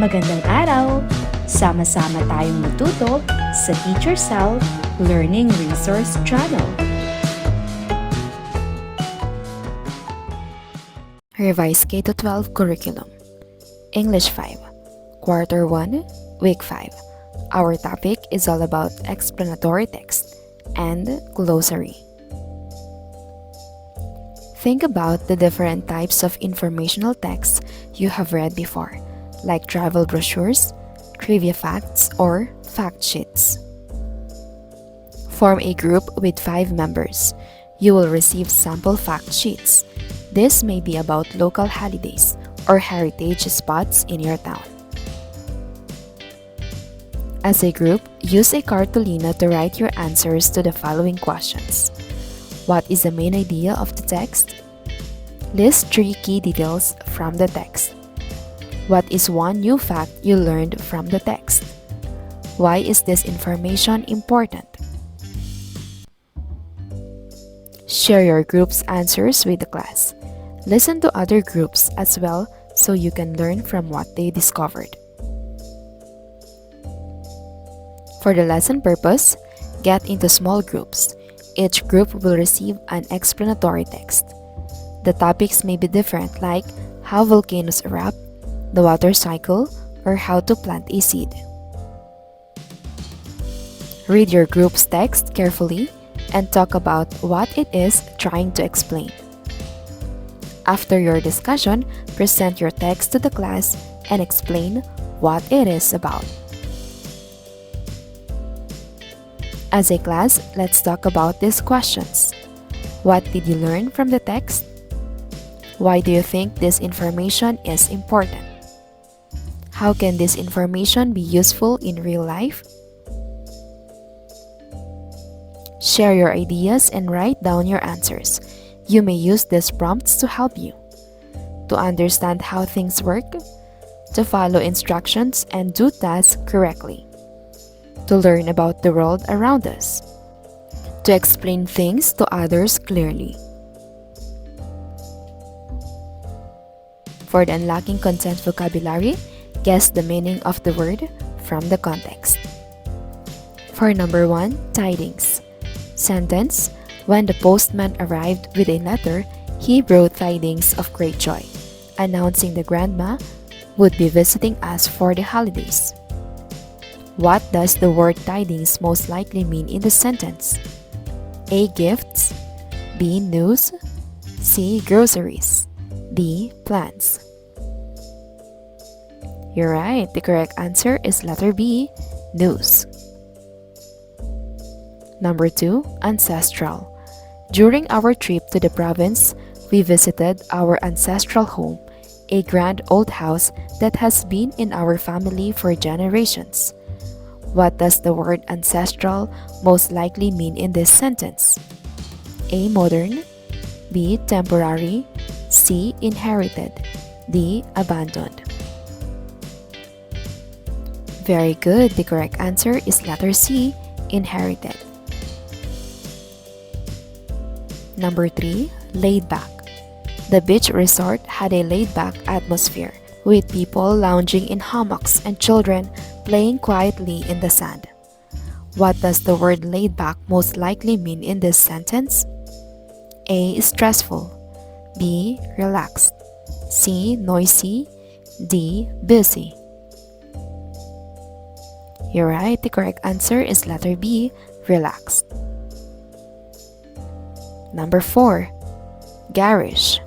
Magandang araw! Sama-sama tayong matuto sa Teacher Sal Learning Resource Channel. Revised K-12 Curriculum English 5 Quarter 1 Week 5. Our topic is all about explanatory text and glossary. Think about the different types of informational texts you have read before, like travel brochures, trivia facts, or fact sheets. Form a group with 5 members. You will receive sample fact sheets. This may be about local holidays or heritage spots in your town. As a group, use a cartolina to write your answers to the following questions. What is the main idea of the text? List 3 key details from the text. What is one new fact you learned from the text? Why is this information important? Share your group's answers with the class. Listen to other groups as well so you can learn from what they discovered. For the lesson purpose, get into small groups. Each group will receive an explanatory text. The topics may be different, like how volcanoes erupt, the water cycle, or how to plant a seed. Read your group's text carefully and talk about what it is trying to explain. After your discussion, present your text to the class and explain what it is about. As a class, let's talk about these questions. What did you learn from the text? Why do you think this information is important? How can this information be useful in real life? Share your ideas and write down your answers. You may use these prompts to help you to understand how things work, to follow instructions and do tasks correctly, to learn about the world around us, to explain things to others clearly. For the unlocking content vocabulary, guess the meaning of the word from the context. For number 1, tidings. Sentence: when the postman arrived with a letter, he brought tidings of great joy, announcing the grandma would be visiting us for the holidays. What does the word tidings most likely mean in the sentence? A. Gifts, B. News, C. Groceries, D. Plants. You're right, the correct answer is letter B, news. Number 2, ancestral. During our trip to the province, we visited our ancestral home, a grand old house that has been in our family for generations. What does the word ancestral most likely mean in this sentence? A. Modern, B. Temporary, C. Inherited, D. Abandoned. Very good. The correct answer is letter C, inherited. Number 3, laid back. The beach resort had a laid-back atmosphere, with people lounging in hammocks and children playing quietly in the sand. What does the word laid back most likely mean in this sentence? A. Stressful, B. Relaxed, C. Noisy, D. Busy. You're right, the correct answer is letter B, relaxed. Number 4, garish.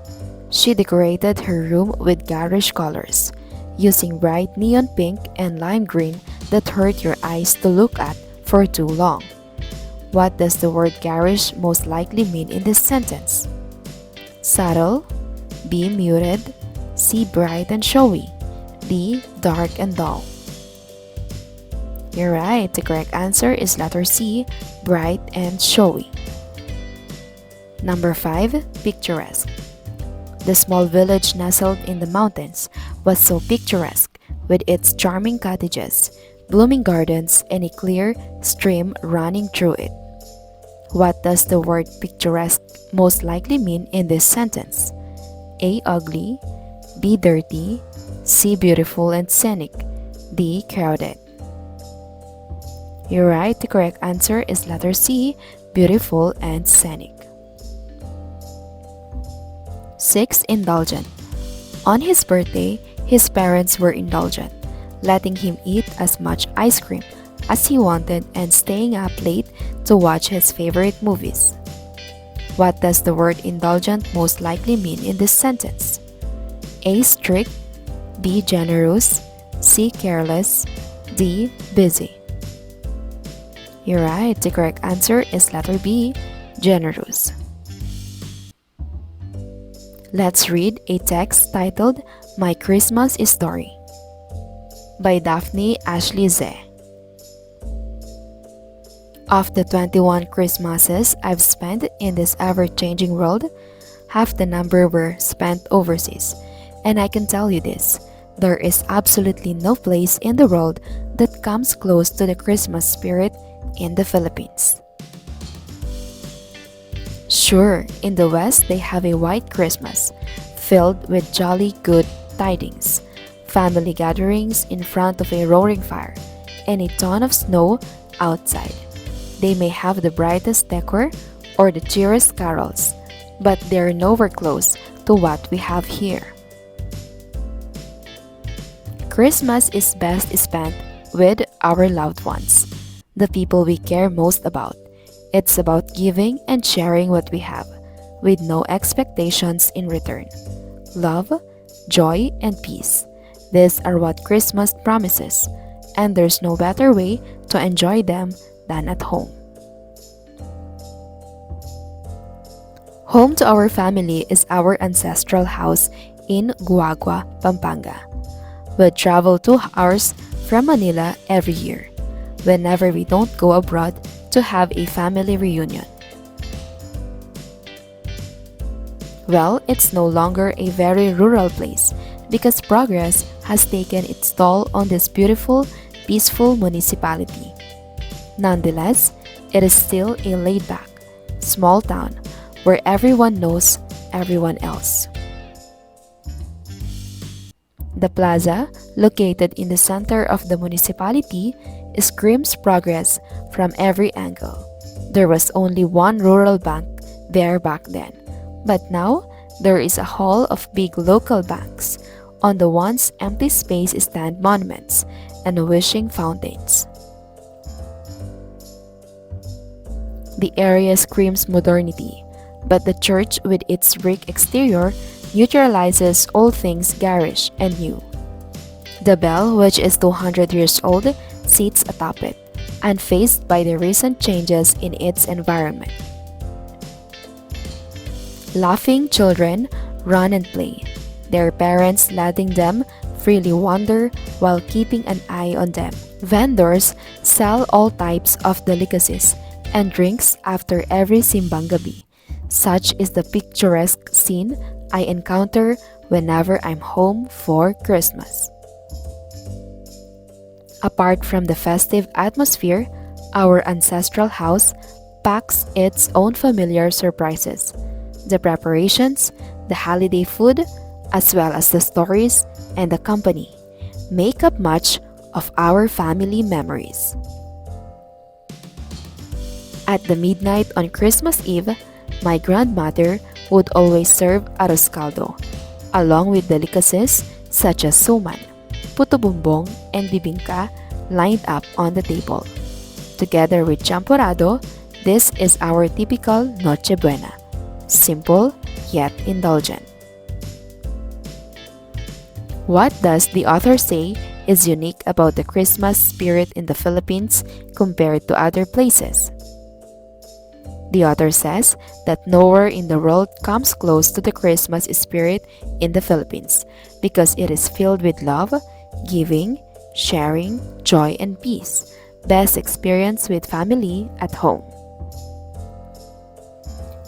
She decorated her room with garish colors, using bright neon pink and lime green that hurt your eyes to look at for too long. What does the word garish most likely mean in this sentence? Subtle, B. Muted, C. Bright and showy, D. Dark and dull. You're right, the correct answer is letter C, bright and showy. Number 5, picturesque. The small village nestled in the mountains was so picturesque with its charming cottages, blooming gardens, and a clear stream running through it. What does the word picturesque most likely mean in this sentence? A. Ugly, B. Dirty, C. Beautiful and scenic. D. Crowded. You're right, the correct answer is letter C, beautiful and scenic. 6. Indulgent. On his birthday, his parents were indulgent, letting him eat as much ice cream as he wanted and staying up late to watch his favorite movies. What does the word indulgent most likely mean in this sentence? A. Strict. B. Generous. C. Careless. D. Busy. You're right, the correct answer is letter B, generous. Let's read a text titled My Christmas Story by Daphne Ashley Zeh. Of the 21 Christmases I've spent in this ever-changing world, half the number were spent overseas. And I can tell you this, there is absolutely no place in the world that comes close to the Christmas spirit in the Philippines. Sure, in the West they have a white Christmas, filled with jolly good tidings, family gatherings in front of a roaring fire, and a ton of snow outside. They may have the brightest decor or the cheeriest carols, but they're nowhere close to what we have here. Christmas is best spent with our loved ones, the people we care most about. It's about giving and sharing what we have, with no expectations in return. Love, joy, and peace. These are what Christmas promises, and there's no better way to enjoy them than at home. Home to our family is our ancestral house in Guagua, Pampanga. We travel 2 hours from Manila every year, whenever we don't go abroad to have a family reunion. Well, it's no longer a very rural place because progress has taken its toll on this beautiful, peaceful municipality. Nonetheless, it is still a laid-back, small town where everyone knows everyone else. The plaza, located in the center of the municipality, screams progress from every angle. There was only one rural bank there back then, but now there is a hall of big local banks. On the once empty space stand monuments and wishing fountains. The area screams modernity, but the church with its brick exterior neutralizes all things garish and new. The bell, which is 200 years old, sits atop it, unfazed by the recent changes in its environment. Laughing children run and play, their parents letting them freely wander while keeping an eye on them. Vendors sell all types of delicacies and drinks after every simbang gabi. Such is the picturesque scene I encounter whenever I'm home for Christmas. Apart from the festive atmosphere, our ancestral house packs its own familiar surprises. The preparations, the holiday food, as well as the stories and the company make up much of our family memories. At the midnight on Christmas Eve, my grandmother would always serve arroz caldo, along with delicacies such as suman, puto bumbong, and bibingka lined up on the table. Together with champurrado, this is our typical Noche Buena, simple yet indulgent. What does the author say is unique about the Christmas spirit in the Philippines compared to other places? The author says that nowhere in the world comes close to the Christmas spirit in the Philippines because it is filled with love, giving, sharing, joy, and peace. Best experience with family at home.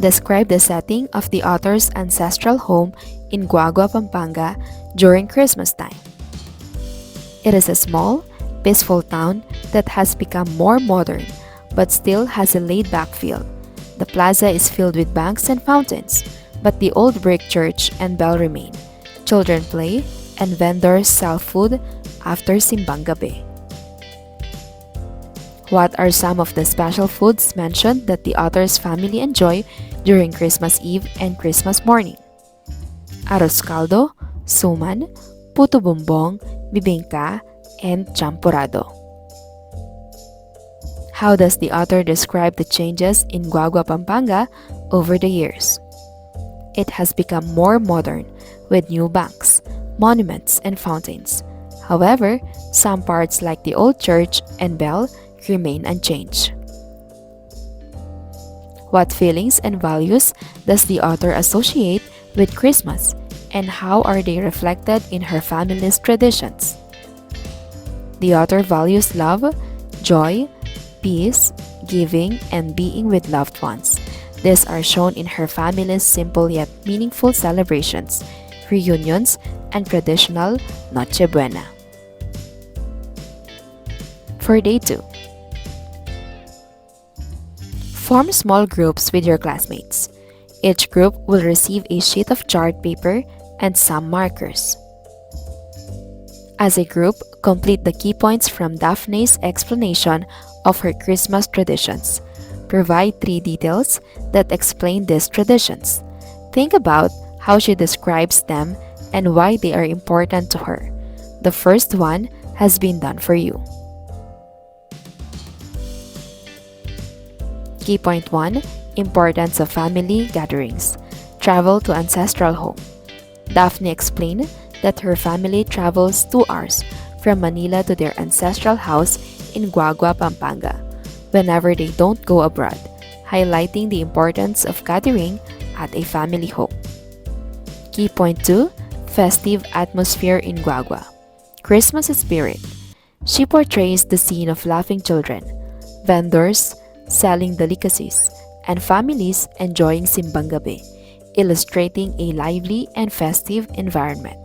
Describe the setting of the author's ancestral home in Guagua, Pampanga during Christmas time. It is a small, peaceful town that has become more modern but still has a laid-back feel. The plaza is filled with banks and fountains, but the old brick church and bell remain. Children play, and vendors sell food after Simbang Gabi. What are some of the special foods mentioned that the author's family enjoy during Christmas Eve and Christmas morning? Arroz caldo, suman, puto bumbong, bibingka, and champurrado. How does the author describe the changes in Guagua, Pampanga over the years? It has become more modern with new banks, monuments, and fountains. However, some parts like the old church and bell remain unchanged. What feelings and values does the author associate with Christmas, and how are they reflected in her family's traditions? The author values love, joy, peace, giving, and being with loved ones. These are shown in her family's simple yet meaningful celebrations, reunions, and traditional Noche Buena. For day 2, form small groups with your classmates. Each group will receive a sheet of chart paper and some markers. As a group, complete the key points from Daphne's explanation of her Christmas traditions. Provide 3 details that explain these traditions. Think about how she describes them and why they are important to her. The first one has been done for you. Key point 1, importance of family gatherings. Travel to ancestral home. Daphne explained that her family travels 2 hours from Manila to their ancestral house in Guagua, Pampanga, whenever they don't go abroad, highlighting the importance of gathering at a family home. Key point 2, festive atmosphere in Guagua. Christmas spirit. She portrays the scene of laughing children, vendors selling delicacies, and families enjoying Simbang Gabi, illustrating a lively and festive environment.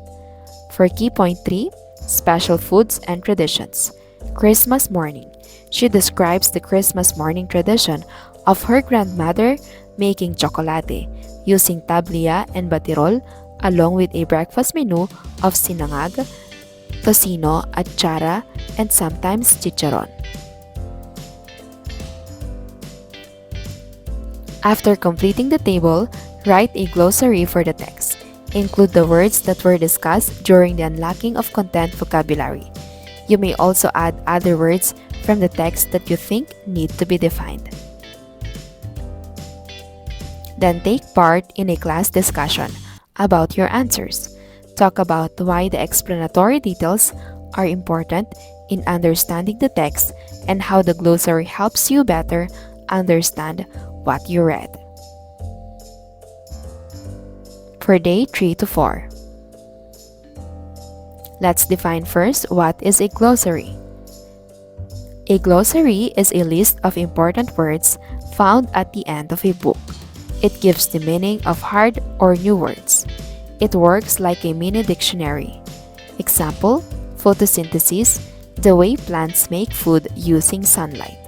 For key point 3, special foods and traditions. Christmas morning. She describes the Christmas morning tradition of her grandmother making chocolate using tablia and batirol, along with a breakfast menu of sinangag, tocino, achara, and sometimes chicharon. After completing the table, write a glossary for the text. Include the words that were discussed during the unlocking of content vocabulary. You may also add other words from the text that you think need to be defined. Then take part in a class discussion about your answers. Talk about why the explanatory details are important in understanding the text and how the glossary helps you better understand what you read. For day 3 to 4. Let's define first what is a glossary. A glossary is a list of important words found at the end of a book. It gives the meaning of hard or new words. It works like a mini dictionary. Example, photosynthesis, the way plants make food using sunlight.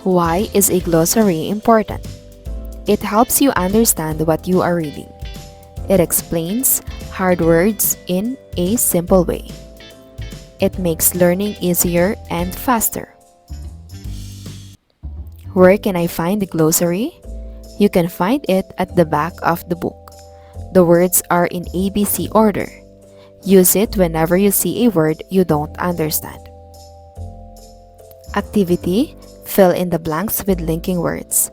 Why is a glossary important? It helps you understand what you are reading. It explains hard words in a simple way. It makes learning easier and faster. Where can I find the glossary? You can find it at the back of the book. The words are in ABC order. Use it whenever you see a word you don't understand. Activity: fill in the blanks with linking words.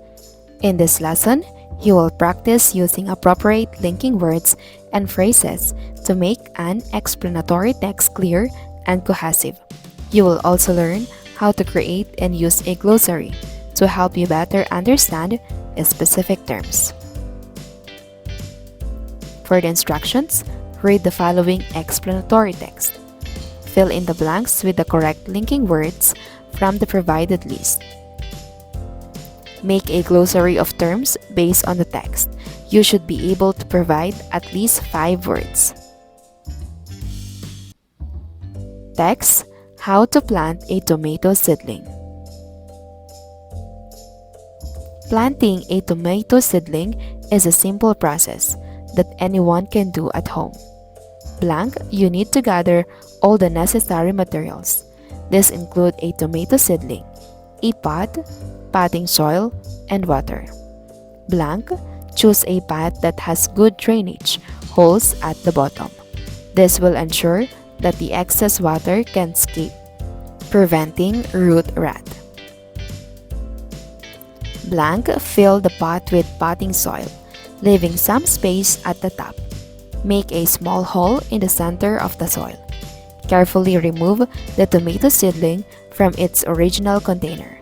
In this lesson, you will practice using appropriate linking words and phrases to make an explanatory text clear and cohesive. You will also learn how to create and use a glossary to help you better understand specific terms. For the instructions, read the following explanatory text. Fill in the blanks with the correct linking words from the provided list. Make a glossary of terms based on the text. You should be able to provide at least 5 words. Text: how to plant a tomato seedling. Planting a tomato seedling is a simple process that anyone can do at home. Blank, you need to gather all the necessary materials. These include a tomato seedling, a pot, potting soil, and water. Blank, choose a path that has good drainage, holes at the bottom. This will ensure that the excess water can escape, preventing root rot. Blank, fill the pot with potting soil, leaving some space at the top. Make a small hole in the center of the soil. Carefully remove the tomato seedling from its original container.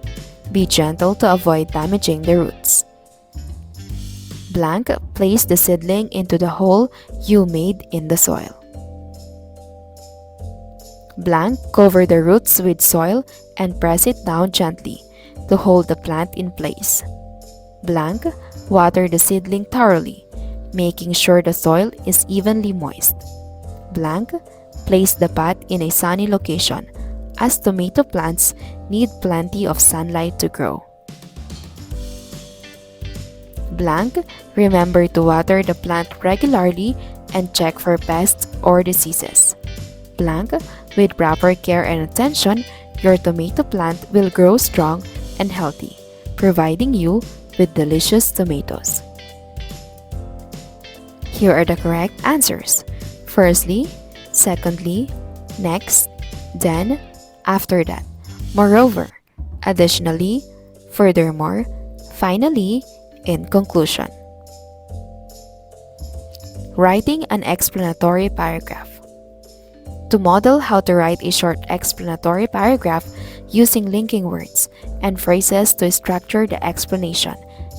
Be gentle to avoid damaging the roots. Blank, place the seedling into the hole you made in the soil. Blank, cover the roots with soil and press it down gently to hold the plant in place. Blank, water the seedling thoroughly, making sure the soil is evenly moist. Blank, place the pot in a sunny location, as tomato plants need plenty of sunlight to grow. Blank, remember to water the plant regularly and check for pests or diseases. Blank, with proper care and attention, your tomato plant will grow strong and healthy, providing you with delicious tomatoes. Here are the correct answers. Firstly, secondly, next, then, after that, moreover, additionally, furthermore, finally, in conclusion. Writing an explanatory paragraph. To model how to write a short explanatory paragraph using linking words and phrases to structure the explanation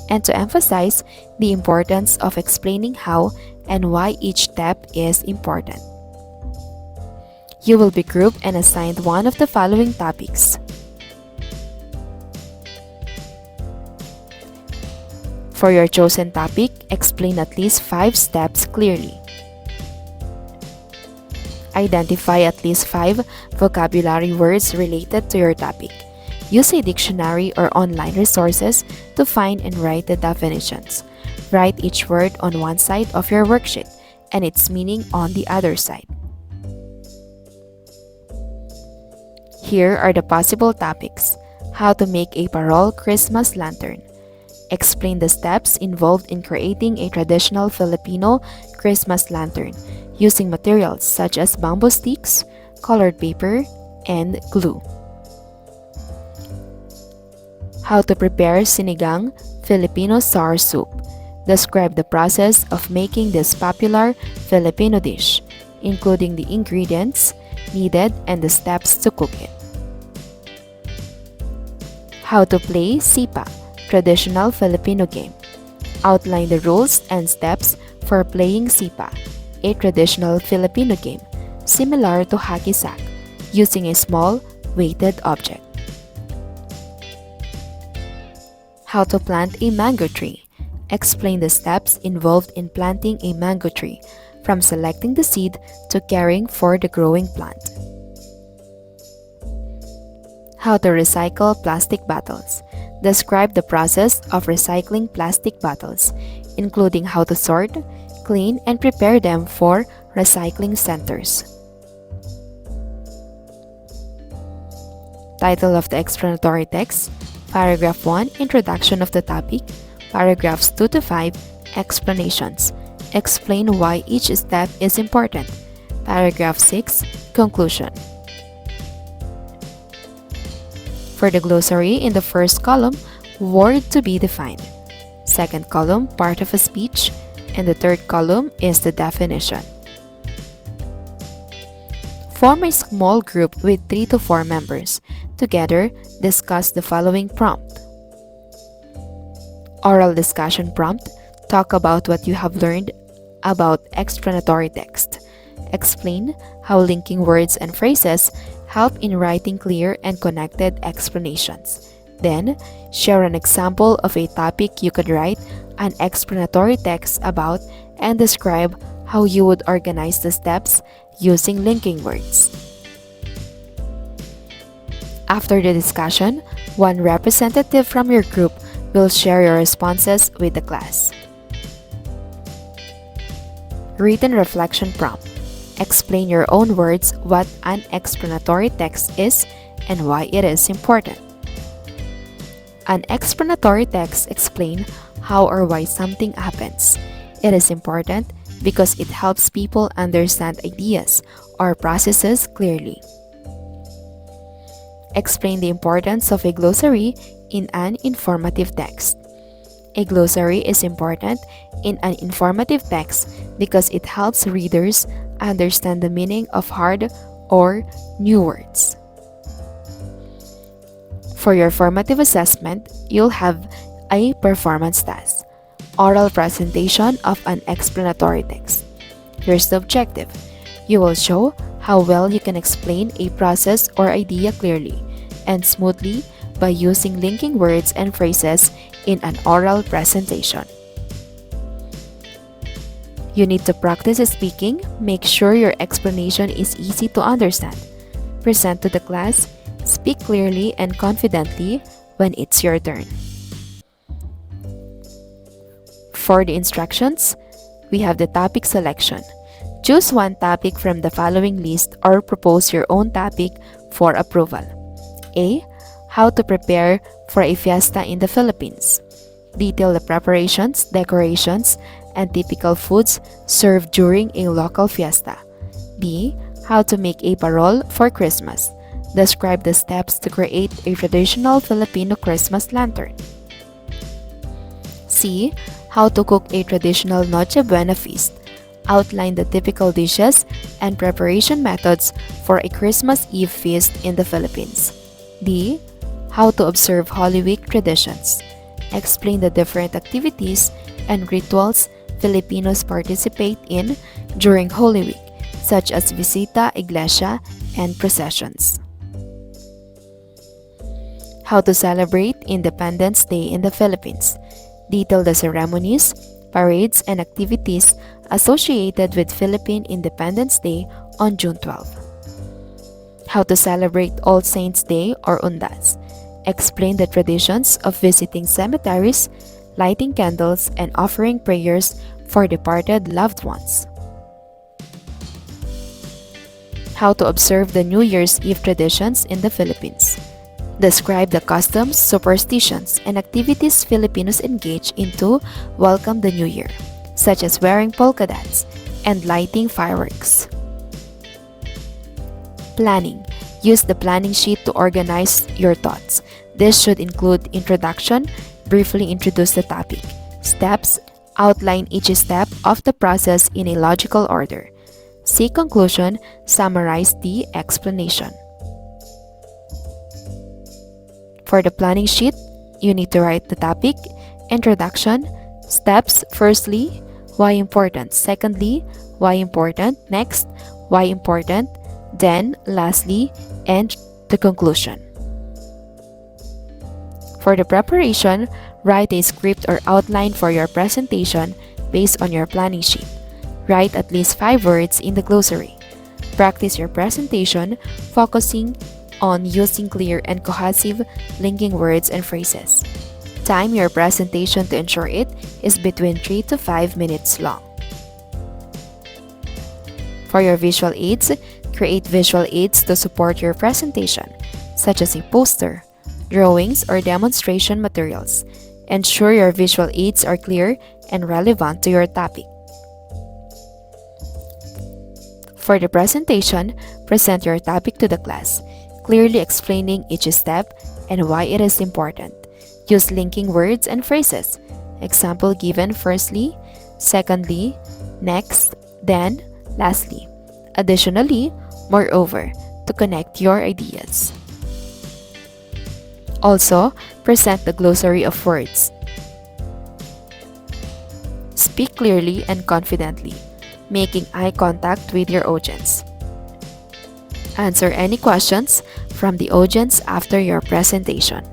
and to emphasize the importance of explaining how and why each step is important. You will be grouped and assigned one of the following topics. For your chosen topic, explain at least 5 steps clearly. Identify at least 5 vocabulary words related to your topic. Use a dictionary or online resources to find and write the definitions. Write each word on one side of your worksheet and its meaning on the other side. Here are the possible topics. How to make a parole Christmas lantern. Explain the steps involved in creating a traditional Filipino Christmas lantern using materials such as bamboo sticks, colored paper, and glue. How to prepare sinigang Filipino sour soup. Describe the process of making this popular Filipino dish, including the ingredients needed and the steps to cook it. How to play sipa, traditional Filipino game. Outline the rules and steps for playing sipa, a traditional Filipino game similar to hacky-sack, using a small, weighted object. How to plant a mango tree. Explain the steps involved in planting a mango tree, from selecting the seed to caring for the growing plant. How to recycle plastic bottles. Describe the process of recycling plastic bottles, including how to sort, clean, and prepare them for recycling centers. Title of the explanatory text: Paragraph 1, Introduction of the topic. Paragraphs 2 to 5, Explanations. Explain why each step is important. Paragraph 6, Conclusion. For the glossary, in the first column, word to be defined. Second column, part of a speech. And the third column is the definition. Form a small group with 3 to 4 members. Together, discuss the following prompt. Oral discussion prompt. Talk about what you have learned about explanatory text. Explain how linking words and phrases help in writing clear and connected explanations. Then, share an example of a topic you could write an explanatory text about and describe how you would organize the steps using linking words. After the discussion, one representative from your group will share your responses with the class. Written reflection prompt. Explain your own words what an explanatory text is and why it is important. An explanatory text explains how or why something happens. It is important because it helps people understand ideas or processes clearly. Explain the importance of a glossary in an informative text. A glossary is important in an informative text because it helps readers understand the meaning of hard or new words. For your formative assessment, you'll have a performance task, oral presentation of an explanatory text. Here's the objective. You will show how well you can explain a process or idea clearly and smoothly by using linking words and phrases in an oral presentation. You need to practice speaking. Make sure your explanation is easy to understand. Present to the class. Speak clearly and confidently when it's your turn. For the instructions, we have the topic selection. Choose one topic from the following list or propose your own topic for approval. A. How to prepare for a fiesta in the Philippines. Detail the preparations, decorations, and typical foods served during a local fiesta. B. How to make a parol for Christmas. Describe the steps to create a traditional Filipino Christmas lantern. C. How to cook a traditional Noche Buena feast. Outline the typical dishes and preparation methods for a Christmas Eve feast in the Philippines. D. How to observe Holy Week traditions. Explain the different activities and rituals Filipinos participate in during Holy Week, such as visita, iglesia, and processions. How to celebrate Independence Day in the Philippines. Detail the ceremonies, parades, and activities associated with Philippine Independence Day on June 12. How to celebrate All Saints Day or Undas. Explain the traditions of visiting cemeteries, lighting candles, and offering prayers for departed loved ones. How to observe the New Year's Eve traditions in the Philippines. Describe the customs, superstitions, and activities Filipinos engage in to welcome the New Year, such as wearing polka dots and lighting fireworks. Planning. Use the planning sheet to organize your thoughts. This should include introduction, briefly introduce the topic, steps, outline each step of the process in a logical order. See conclusion, summarize the explanation. For the planning sheet, you need to write the topic, introduction, steps, firstly, why important, secondly, why important, next, why important, then, lastly, and the conclusion. For the preparation, write a script or outline for your presentation based on your planning sheet. Write at least 5 words in the glossary. Practice your presentation, focusing on using clear and cohesive linking words and phrases. Time your presentation to ensure it is between 3 to 5 minutes long. For your visual aids, create visual aids to support your presentation, such as a poster, drawings, or demonstration materials. Ensure your visual aids are clear and relevant to your topic. For the presentation, present your topic to the class, clearly explaining each step and why it is important. Use linking words and phrases. Example given firstly, secondly, next, then, lastly. Additionally, moreover, to connect your ideas. Also, present the glossary of words. Speak clearly and confidently, making eye contact with your audience. Answer any questions from the audience after your presentation.